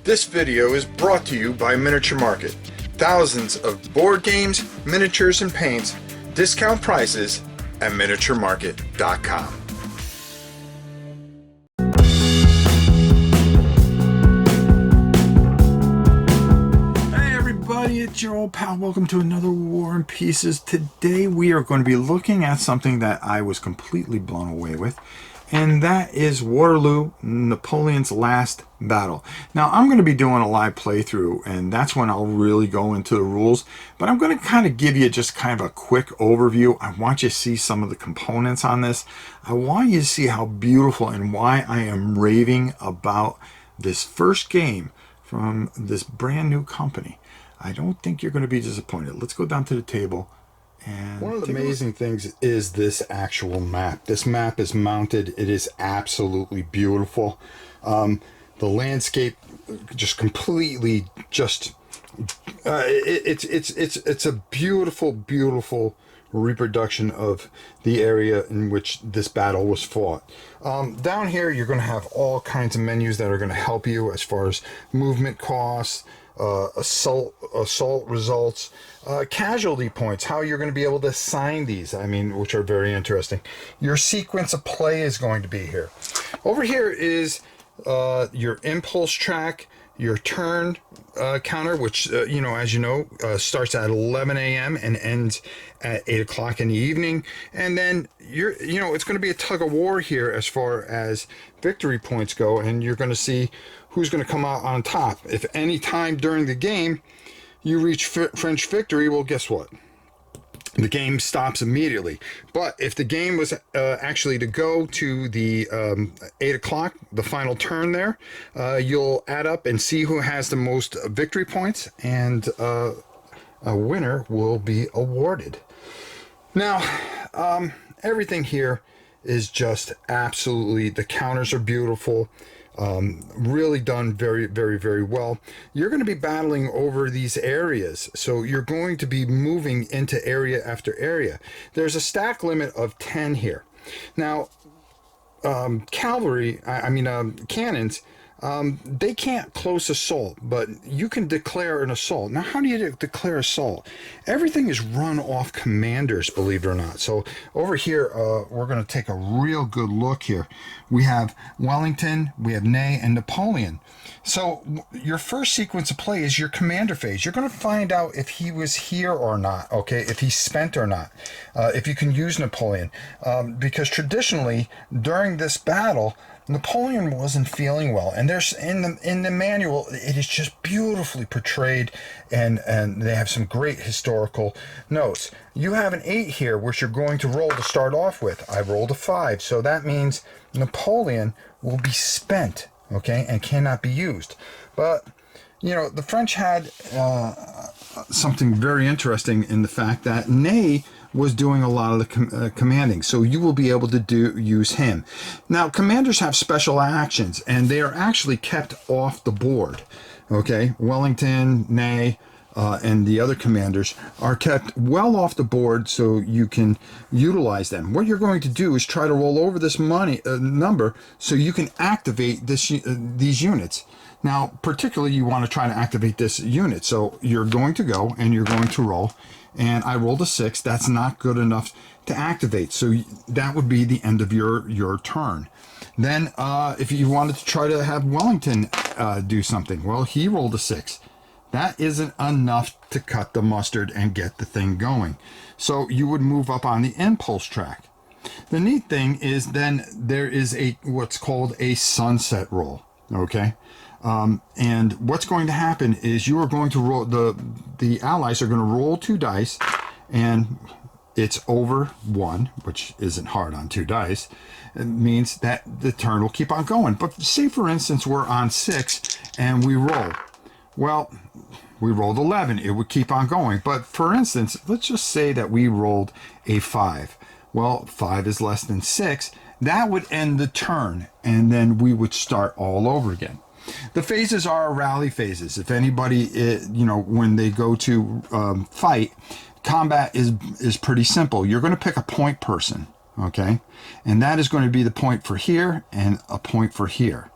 This video is brought to you by Miniature Market. Thousands of board games, miniatures, and paints, discount prices at miniaturemarket.com. Hey everybody, it's your old pal. Welcome to another War and Pieces. Today we are going to be looking at something that I was completely blown away with, and that is Waterloo, Napoleon's last battle. Now, I'm going to be doing a live playthrough, and that's when I'll really go into the rules. But I'm going to kind of give you just kind of a quick overview. I want you to see some of the components on this. I want you to see how beautiful and why I am raving about this first game from this brand new company. I don't think you're going to be disappointed. Let's go down to the table. And one of the amazing things is this actual map. This map is mounted. It is absolutely beautiful. The landscape just completely just it's a beautiful reproduction of the area in which this battle was fought. Down here you're going to have all kinds of menus that are going to help you as far as movement costs, assault results, casualty points, how you're going to be able to assign these, which are very interesting. Your sequence of play is going to be here. Over here is your impulse track, your turn counter, which as you know, starts at 11 a.m. and ends at 8 o'clock in the evening. And then it's going to be a tug of war here as far as victory points go, and you're going to see who's going to come out on top. If any time during the game you reach French victory, well, guess what? The game stops immediately. But if the game was actually to go to the 8 o'clock, the final turn there, you'll add up and see who has the most victory points, and a winner will be awarded. Now, everything here is just absolutely, the counters are beautiful. Really done very well. You're going to be battling over these areas, so you're going to be moving into area after area. There's a stack limit of 10 here. Now, cannons, they can't close assault, but you can declare an assault. Now, how do you declare assault? Everything is run off commanders, believe it or not. So over here, we're going to take a real good look here. We have Wellington, we have Ney, and Napoleon. So your first sequence of play is your commander phase. You're going to find out if he was here or not, okay, if he's spent or not, if you can use Napoleon. Because traditionally, during this battle, Napoleon wasn't feeling well, and there's in the manual, it is just beautifully portrayed, and they have some great historical notes. You have an 8 here, which you're going to roll to start off with. I rolled a 5, so that means Napoleon will be spent, okay, and cannot be used. But the French had something very interesting in the fact that Ney was doing a lot of the commanding, so you will be able to use him. Now, commanders have special actions, and they are actually kept off the board. Okay, Wellington, Ney, and the other commanders are kept well off the board, so you can utilize them. What you're going to do is try to roll over this number so you can activate these units. Now, particularly, you want to try to activate this unit. So you're going to go and you're going to roll. And I rolled a 6. That's not good enough to activate. So that would be the end of your turn. Then if you wanted to try to have Wellington do something, well, he rolled a 6. That isn't enough to cut the mustard and get the thing going. So you would move up on the impulse track. The neat thing is then there is what's called a sunset roll. Okay. And what's going to happen is you are going to roll, the allies are going to roll 2 dice, and it's over 1, which isn't hard on 2 dice. It means that the turn will keep on going. But say, for instance, we're on 6 and we roll. Well, we rolled 11. It would keep on going. But for instance, let's just say that we rolled a 5. Well, 5 is less than 6. That would end the turn, and then we would start all over again. The phases are rally phases. If anybody, when they go to fight, combat is pretty simple. You're going to pick a point person, okay? And that is going to be the point for here and a point for here.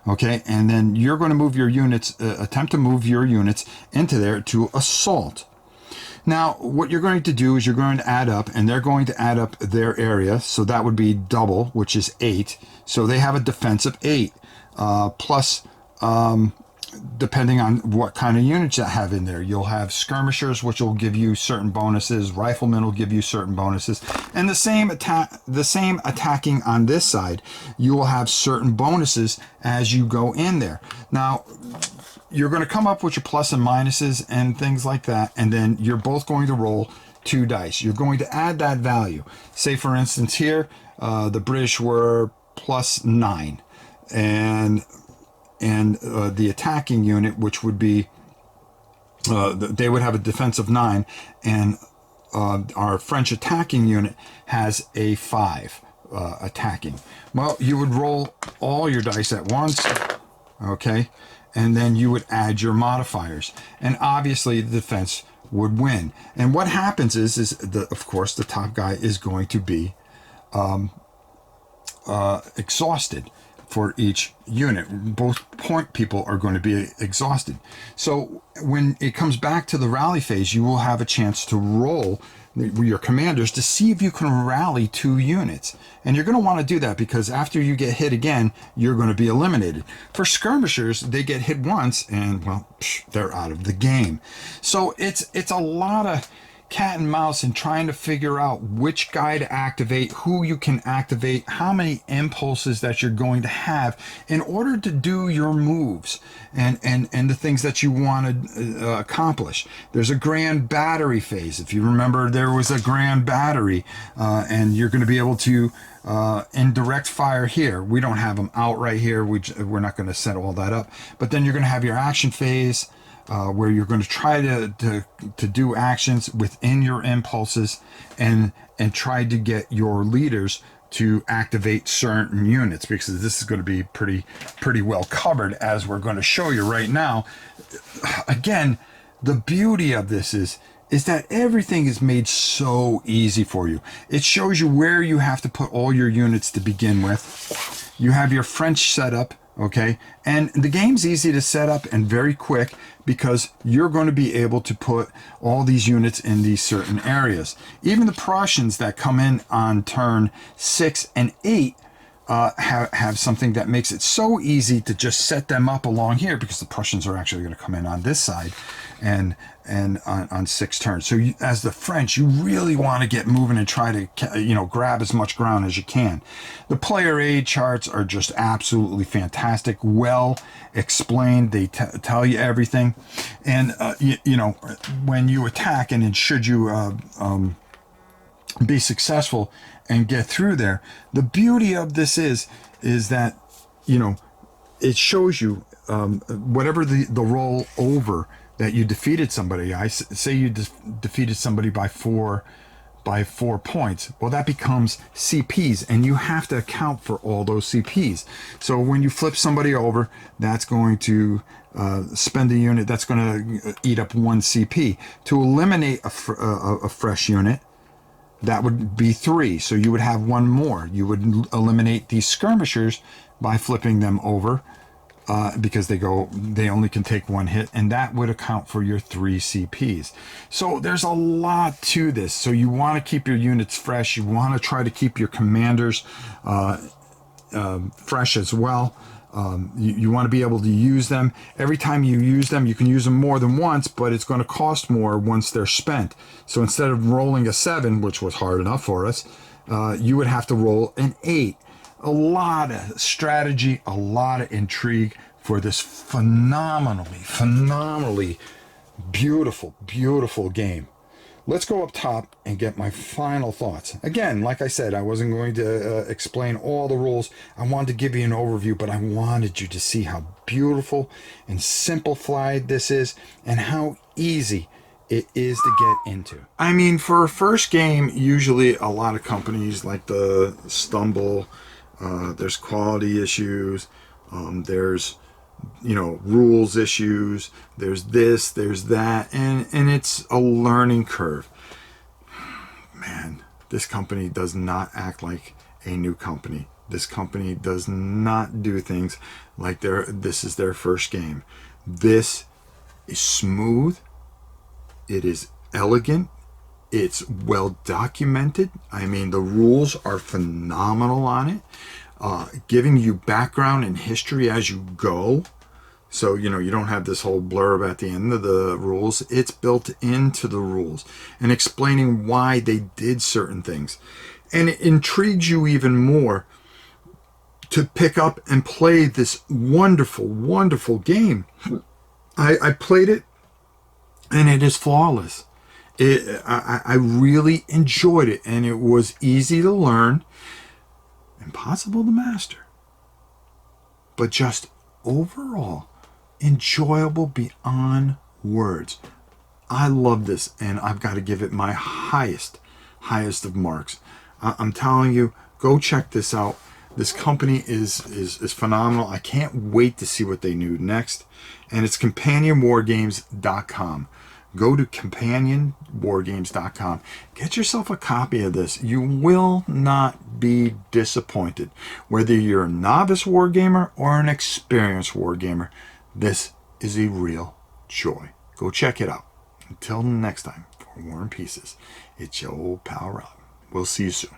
Okay, and then you're going to move your units, attempt to move your units into there to assault. Now, what you're going to do is you're going to add up, and they're going to add up their area. So that would be double, which is 8. So they have a defense of 8, plus, depending on what kind of units you have in there. You'll have skirmishers, which will give you certain bonuses. Riflemen will give you certain bonuses. And the same attacking on this side, you will have certain bonuses as you go in there. Now, you're going to come up with your plus and minuses and things like that, and then you're both going to roll 2 dice. You're going to add that value. Say, for instance, here, the British were plus 9, and the attacking unit, which would be, they would have a defense of 9, and our French attacking unit has a 5 attacking. Well, you would roll all your dice at once, okay? And then you would add your modifiers, and obviously the defense would win. And what happens is of course the top guy is going to be exhausted for each unit. Both point people are going to be exhausted. So when it comes back to the rally phase, you will have a chance to roll your commanders to see if you can rally 2 units. And you're going to want to do that because after you get hit again, you're going to be eliminated. For skirmishers, they get hit once and, well, they're out of the game. So it's a lot of cat and mouse and trying to figure out which guy to activate, who you can activate, how many impulses that you're going to have in order to do your moves and the things that you want to accomplish. There's a grand battery phase. If you remember, there was a grand battery, and you're going to be able to in direct fire here. We don't have them out right here. We're not going to set all that up. But then you're going to have your action phase, where you're going to try to do actions within your impulses and try to get your leaders to activate certain units, because this is going to be pretty well covered as we're going to show you right now. Again, the beauty of this is that everything is made so easy for you. It shows you where you have to put all your units to begin with. You have your French setup, okay? And the game's easy to set up and very quick because you're going to be able to put all these units in these certain areas. Even the Prussians that come in on turn 6 and 8 have something that makes it so easy to just set them up along here, because the Prussians are actually going to come in on this side and on 6 turns. So you, as the French, you really want to get moving and try to grab as much ground as you can. The player aid charts are just absolutely fantastic, well explained. They tell you everything, and when you attack and should you be successful and get through there, the beauty of this is that it shows you whatever the roll over that you defeated somebody. I say you defeated somebody by 4 points. Well, that becomes CPs, and you have to account for all those CPs. So when you flip somebody over, that's going to spend a unit that's going to eat up 1 CP. To eliminate a fresh unit, that would be 3. So you would have 1 more. You would eliminate these skirmishers by flipping them over, because they only can take 1 hit, and that would account for your 3 CPs. So there's a lot to this. So you want to keep your units fresh. You want to try to keep your commanders fresh as well. You want to be able to use them. Every time you use them, you can use them more than once, but it's going to cost more once they're spent. So instead of rolling a 7, which was hard enough for us, you would have to roll an 8. A lot of strategy, a lot of intrigue for this phenomenally beautiful game. Let's go up top and get my final thoughts. Again, like I said, I wasn't going to explain all the rules. I wanted to give you an overview, but I wanted you to see how beautiful and simplified this is and how easy it is to get into. I mean, for a first game, usually a lot of companies like to stumble. There's quality issues, there's rules issues, there's this, there's that, and it's a learning curve. Man, this company does not act like a new company. This company does not do things like this is their first game. This is smooth. It is elegant. It's well documented. I mean, the rules are phenomenal on it, giving you background and history as you go. So, you don't have this whole blurb at the end of the rules. It's built into the rules and explaining why they did certain things. And it intrigues you even more to pick up and play this wonderful, wonderful game. I played it, and it is flawless. I really enjoyed it, and it was easy to learn, impossible to master, but just overall enjoyable beyond words. I love this, and I've got to give it my highest of marks. I'm telling you, go check this out. This company is phenomenal. I can't wait to see what they do next. And it's companionwargames.com. Go to companionwargames.com. Get yourself a copy of this. You will not be disappointed. Whether you're a novice wargamer or an experienced wargamer, this is a real joy. Go check it out. Until next time, for War and Pieces, it's your old pal Rob. We'll see you soon.